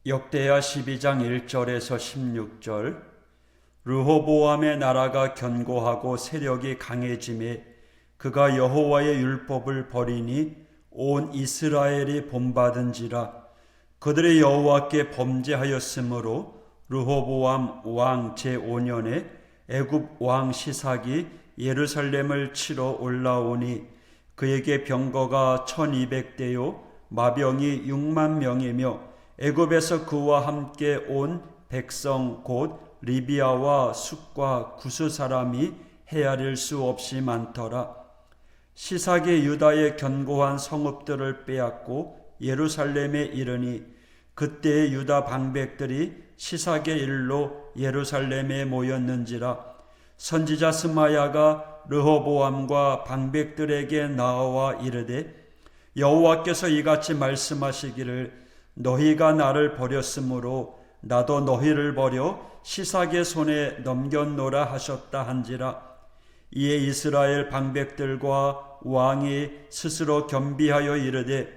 역대하 12장 1절에서 16절. 르호보암의 나라가 견고하고 세력이 강해짐에 그가 여호와의 율법을 버리니 온 이스라엘이 본받은지라. 그들의 여호와께 범죄하였으므로 르호보암 왕 제5년에 애굽 왕 시삭이 예루살렘을 치러 올라오니 그에게 병거가 1200대요 마병이 6만 명이며 애굽에서 그와 함께 온 백성 곧 리비아와 숫과 구스 사람이 헤아릴 수 없이 많더라. 시삭이 유다의 견고한 성읍들을 빼앗고 예루살렘에 이르니 그때의 유다 방백들이 시삭의 일로 예루살렘에 모였는지라. 선지자 스마야가 르호보암과 방백들에게 나와 이르되 여호와께서 이같이 말씀하시기를 너희가 나를 버렸으므로 나도 너희를 버려 시삭의 손에 넘겼노라 하셨다 한지라. 이에 이스라엘 방백들과 왕이 스스로 겸비하여 이르되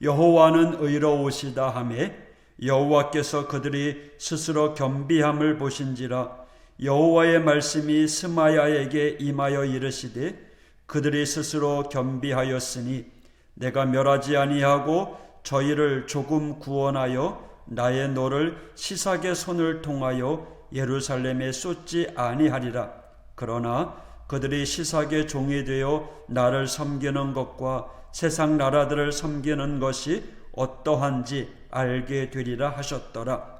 여호와는 의로우시다 하매 여호와께서 그들이 스스로 겸비함을 보신지라. 여호와의 말씀이 스마야에게 임하여 이르시되 그들이 스스로 겸비하였으니 내가 멸하지 아니하고 저희를 조금 구원하여 나의 노를 시삭의 손을 통하여 예루살렘에 쏟지 아니하리라. 그러나 그들이 시삭의 종이 되어 나를 섬기는 것과 세상 나라들을 섬기는 것이 어떠한지 알게 되리라 하셨더라.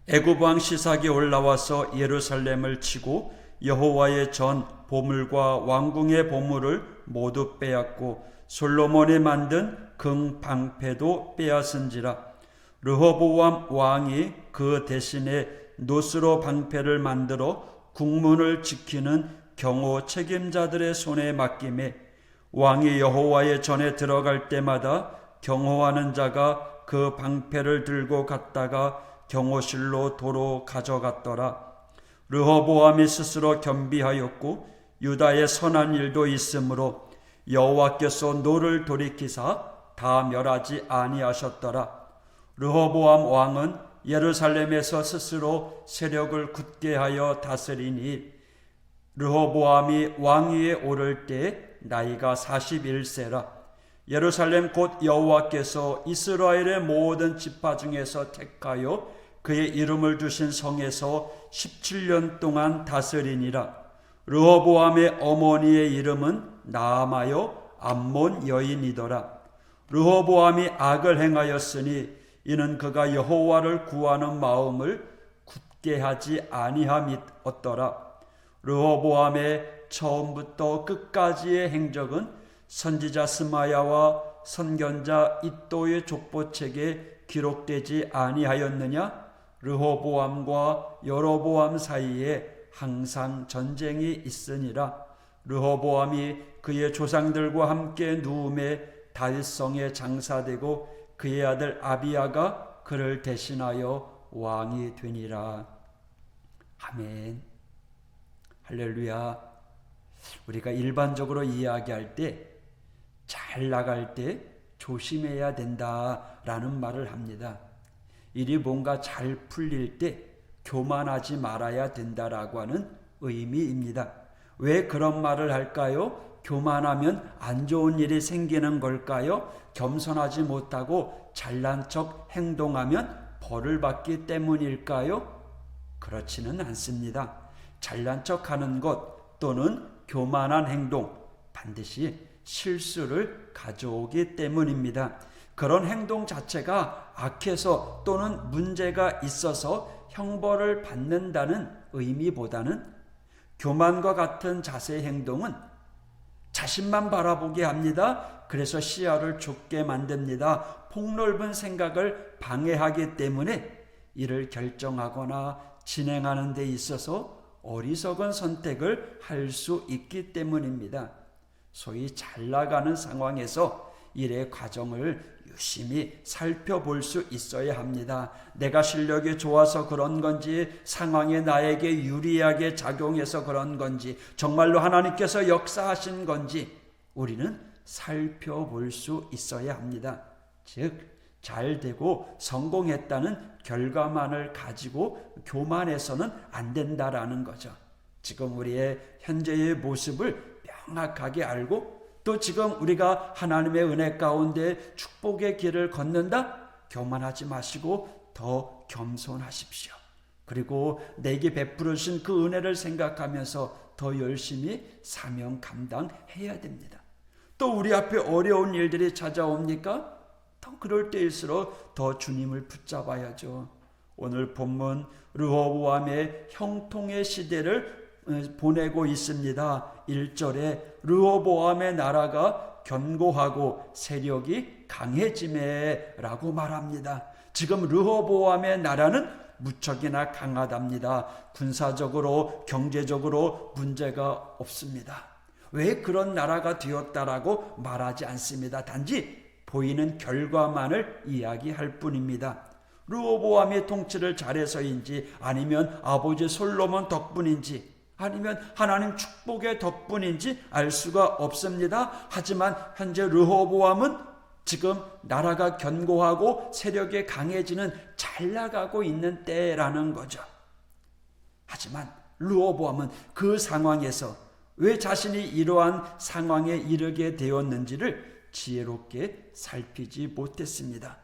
애굽 왕 시삭이 올라와서 예루살렘을 치고 여호와의 전 보물과 왕궁의 보물을 모두 빼앗고 솔로몬이 만든 금 방패도 빼앗은지라. 르호보암 왕이 그 대신에 노스로 방패를 만들어 국문을 지키는 경호 책임자들의 손에 맡김에 왕이 여호와의 전에 들어갈 때마다 경호하는 자가 그 방패를 들고 갔다가 경호실로 도로 가져갔더라. 르호보암이 스스로 겸비하였고 유다의 선한 일도 있으므로 여호와께서 노를 돌이키사 다 멸하지 아니하셨더라. 르호보암 왕은 예루살렘에서 스스로 세력을 굳게 하여 다스리니 르호보암이 왕위에 오를 때 나이가 41세라. 예루살렘 곧 여호와께서 이스라엘의 모든 지파 중에서 택하여 그의 이름을 두신 성에서 17년 동안 다스리니라. 르호보암의 어머니의 이름은 나아마요 암몬 여인이더라. 르호보암이 악을 행하였으니 이는 그가 여호와를 구하는 마음을 굳게 하지 아니함이었더라. 르호보암의 처음부터 끝까지의 행적은 선지자 스마야와 선견자 이도의 족보책에 기록되지 아니하였느냐? 르호보암과 여로보암 사이에 항상 전쟁이 있으니라. 르호보암이 그의 조상들과 함께 누움에 다윗성에 장사되고 그의 아들 아비야가 그를 대신하여 왕이 되니라. 아멘. 할렐루야. 우리가 일반적으로 이야기할 때 잘 나갈 때 조심해야 된다라는 말을 합니다. 일이 뭔가 잘 풀릴 때 교만하지 말아야 된다라고 하는 의미입니다. 왜 그런 말을 할까요? 교만하면 안 좋은 일이 생기는 걸까요? 겸손하지 못하고 잘난 척 행동하면 벌을 받기 때문일까요? 그렇지는 않습니다. 잘난 척하는 것 또는 교만한 행동 반드시 실수를 가져오기 때문입니다. 그런 행동 자체가 악해서 또는 문제가 있어서 형벌을 받는다는 의미보다는 교만과 같은 자세의 행동은 자신만 바라보게 합니다. 그래서 시야를 좁게 만듭니다. 폭넓은 생각을 방해하기 때문에 이를 결정하거나 진행하는 데 있어서 어리석은 선택을 할 수 있기 때문입니다. 소위 잘 나가는 상황에서 일의 과정을 유심히 살펴볼 수 있어야 합니다. 내가 실력이 좋아서 그런 건지, 상황이 나에게 유리하게 작용해서 그런 건지, 정말로 하나님께서 역사하신 건지 우리는 살펴볼 수 있어야 합니다. 즉 잘 되고 성공했다는 결과만을 가지고 교만해서는 안 된다라는 거죠. 지금 우리의 현재의 모습을 명확하게 알고 또 지금 우리가 하나님의 은혜 가운데 축복의 길을 걷는다? 교만하지 마시고 더 겸손하십시오. 그리고 내게 베풀으신 그 은혜를 생각하면서 더 열심히 사명 감당해야 됩니다. 또 우리 앞에 어려운 일들이 찾아옵니까? 더 그럴 때일수록 더 주님을 붙잡아야죠. 오늘 본문 르호보암의 형통의 시대를 보내고 있습니다. 1절에 르호보암의 나라가 견고하고 세력이 강해지매 라고 말합니다. 지금 르호보암의 나라는 무척이나 강하답니다. 군사적으로 경제적으로 문제가 없습니다. 왜 그런 나라가 되었다라고 말하지 않습니다. 단지 보이는 결과만을 이야기할 뿐입니다. 르호보암이 통치를 잘해서인지 아니면 아버지 솔로몬 덕분인지 아니면 하나님 축복의 덕분인지 알 수가 없습니다. 하지만 현재 르호보암은 지금 나라가 견고하고 세력이 강해지는 잘 나가고 있는 때라는 거죠. 하지만 르호보암은 그 상황에서 왜 자신이 이러한 상황에 이르게 되었는지를 지혜롭게 살피지 못했습니다.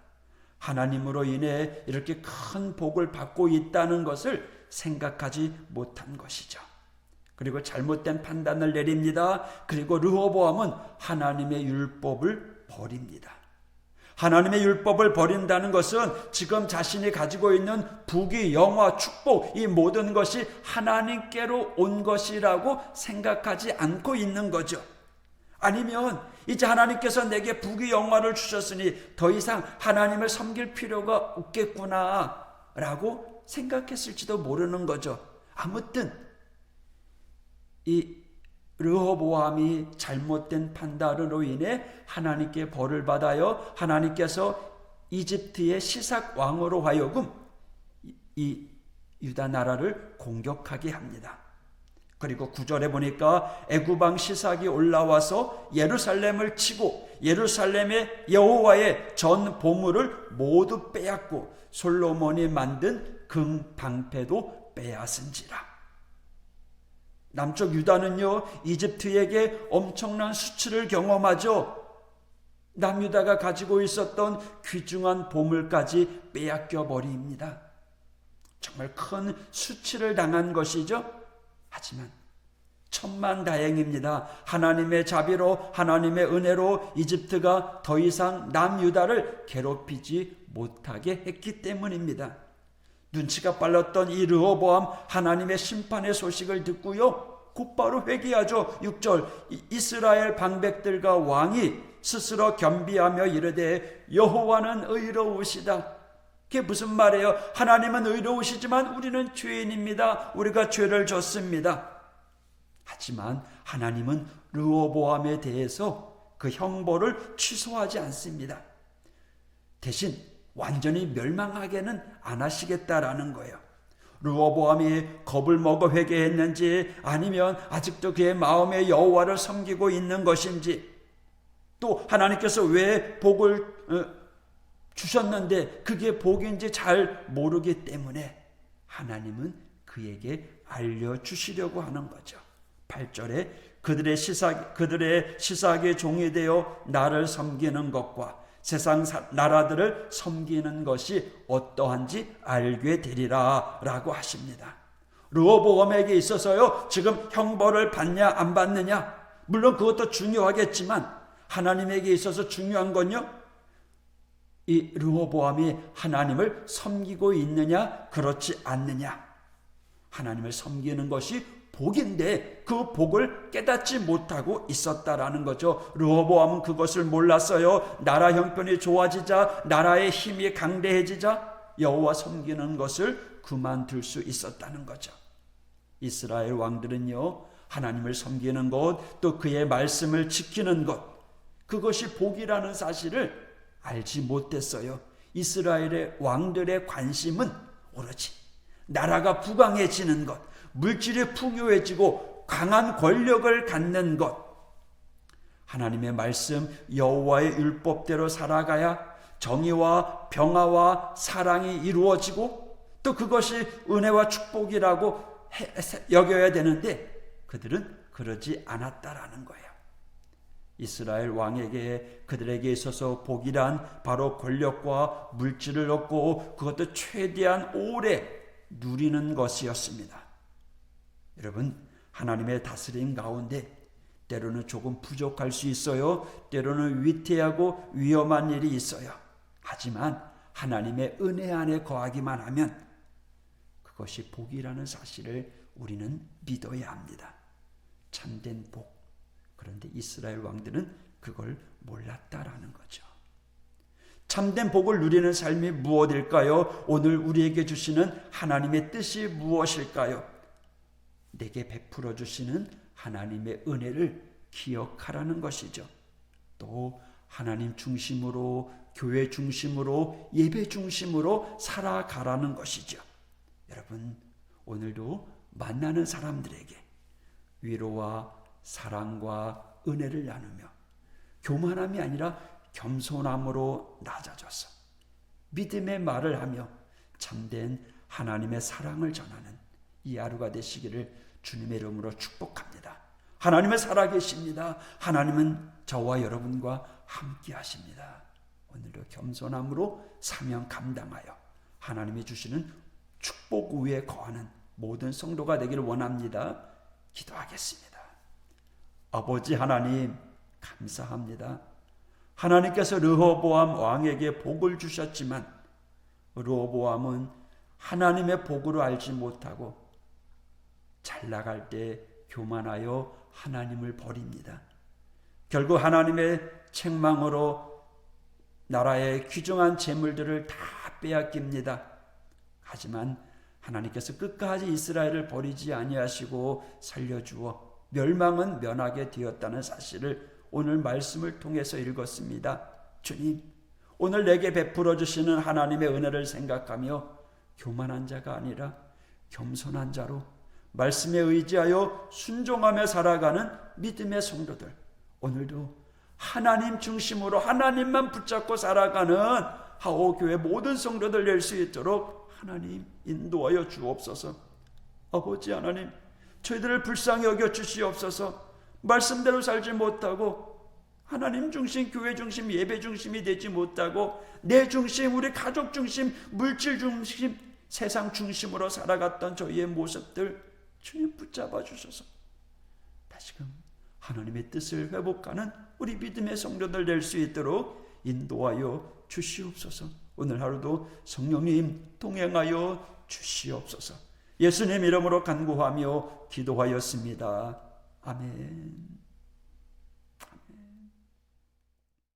하나님으로 인해 이렇게 큰 복을 받고 있다는 것을 생각하지 못한 것이죠. 그리고 잘못된 판단을 내립니다. 그리고 르호보암은 하나님의 율법을 버립니다. 하나님의 율법을 버린다는 것은 지금 자신이 가지고 있는 부귀, 영화, 축복 이 모든 것이 하나님께로 온 것이라고 생각하지 않고 있는 거죠. 아니면 이제 하나님께서 내게 부귀, 영화를 주셨으니 더 이상 하나님을 섬길 필요가 없겠구나 라고 생각했을지도 모르는 거죠. 아무튼 이 르호보암이 잘못된 판단으로 인해 하나님께 벌을 받아요. 하나님께서 이집트의 시삭 왕으로 하여금 이 유다 나라를 공격하게 합니다. 그리고 9절에 보니까 애굽 왕 시삭이 올라와서 예루살렘을 치고 예루살렘의 여호와의 전 보물을 모두 빼앗고 솔로몬이 만든 금 방패도 빼앗은지라. 남쪽 유다는요, 이집트에게 엄청난 수치를 경험하죠. 남유다가 가지고 있었던 귀중한 보물까지 빼앗겨 버립니다. 정말 큰 수치를 당한 것이죠. 하지만 천만다행입니다. 하나님의 자비로 하나님의 은혜로 이집트가 더 이상 남유다를 괴롭히지 못하게 했기 때문입니다. 눈치가 빨랐던 이 르호보암 하나님의 심판의 소식을 듣고요, 곧바로 회개하죠. 6절 이스라엘 방백들과 왕이 스스로 겸비하며 이르되 여호와는 의로우시다. 그게 무슨 말이에요? 하나님은 의로우시지만 우리는 죄인입니다. 우리가 죄를 졌습니다. 하지만 하나님은 르호보암에 대해서 그 형벌을 취소하지 않습니다. 대신 완전히 멸망하게는 안 하시겠다라는 거예요. 르호보암이 겁을 먹어 회개했는지 아니면 아직도 그의 마음에 여호와를 섬기고 있는 것인지, 또 하나님께서 왜 복을 주셨는데 그게 복인지 잘 모르기 때문에 하나님은 그에게 알려주시려고 하는 거죠. 8절에 그들의 시삭의 종이 되어 나를 섬기는 것과 세상 나라들을 섬기는 것이 어떠한지 알게 되리라 라고 하십니다. 르호보암에게 있어서요, 지금 형벌을 받냐 안 받느냐, 물론 그것도 중요하겠지만 하나님에게 있어서 중요한 건요, 이 르호보암이 하나님을 섬기고 있느냐 그렇지 않느냐. 하나님을 섬기는 것이 복인데 그 복을 깨닫지 못하고 있었다라는 거죠. 르호보암은 그것을 몰랐어요. 나라 형편이 좋아지자, 나라의 힘이 강대해지자 여호와 섬기는 것을 그만둘 수 있었다는 거죠. 이스라엘 왕들은요, 하나님을 섬기는 것, 또 그의 말씀을 지키는 것, 그것이 복이라는 사실을 알지 못했어요. 이스라엘의 왕들의 관심은 오로지 나라가 부강해지는 것, 물질이 풍요해지고 강한 권력을 갖는 것, 하나님의 말씀 여호와의 율법대로 살아가야 정의와 평화와 사랑이 이루어지고 또 그것이 은혜와 축복이라고 여겨야 되는데 그들은 그러지 않았다라는 거예요. 이스라엘 왕에게 그들에게 있어서 복이란 바로 권력과 물질을 얻고 그것도 최대한 오래 누리는 것이었습니다. 여러분, 하나님의 다스림 가운데 때로는 조금 부족할 수 있어요. 때로는 위태하고 위험한 일이 있어요. 하지만 하나님의 은혜 안에 거하기만 하면 그것이 복이라는 사실을 우리는 믿어야 합니다. 참된 복. 그런데 이스라엘 왕들은 그걸 몰랐다라는 거죠. 참된 복을 누리는 삶이 무엇일까요? 오늘 우리에게 주시는 하나님의 뜻이 무엇일까요? 내게 베풀어 주시는 하나님의 은혜를 기억하라는 것이죠. 또 하나님 중심으로, 교회 중심으로, 예배 중심으로 살아가라는 것이죠. 여러분, 오늘도 만나는 사람들에게 위로와 사랑과 은혜를 나누며 교만함이 아니라 겸손함으로 낮아져서 믿음의 말을 하며 참된 하나님의 사랑을 전하는 이 하루가 되시기를 주님의 이름으로 축복합니다. 하나님은 살아계십니다. 하나님은 저와 여러분과 함께 하십니다. 오늘도 겸손함으로 사명 감당하여 하나님이 주시는 축복 위에 거하는 모든 성도가 되기를 원합니다. 기도하겠습니다. 아버지 하나님, 감사합니다. 하나님께서 르호보암 왕에게 복을 주셨지만 르호보암은 하나님의 복으로 알지 못하고 잘 나갈 때 교만하여 하나님을 버립니다. 결국 하나님의 책망으로 나라의 귀중한 재물들을 다 빼앗깁니다. 하지만 하나님께서 끝까지 이스라엘을 버리지 아니하시고 살려주어 멸망은 면하게 되었다는 사실을 오늘 말씀을 통해서 읽었습니다. 주님, 오늘 내게 베풀어 주시는 하나님의 은혜를 생각하며 교만한 자가 아니라 겸손한 자로 말씀에 의지하여 순종하며 살아가는 믿음의 성도들, 오늘도 하나님 중심으로 하나님만 붙잡고 살아가는 하오교회 모든 성도들 될 수 있도록 하나님 인도하여 주옵소서. 아버지 하나님, 저희들을 불쌍히 여겨 주시옵소서. 말씀대로 살지 못하고 하나님 중심, 교회 중심, 예배 중심이 되지 못하고 내 중심, 우리 가족 중심, 물질 중심, 세상 중심으로 살아갔던 저희의 모습들 주님 붙잡아 주셔서 다시금 하나님의 뜻을 회복하는 우리 믿음의 성도들 될 수 있도록 인도하여 주시옵소서. 오늘 하루도 성령님 동행하여 주시옵소서. 예수님 이름으로 간구하며 기도하였습니다. 아멘.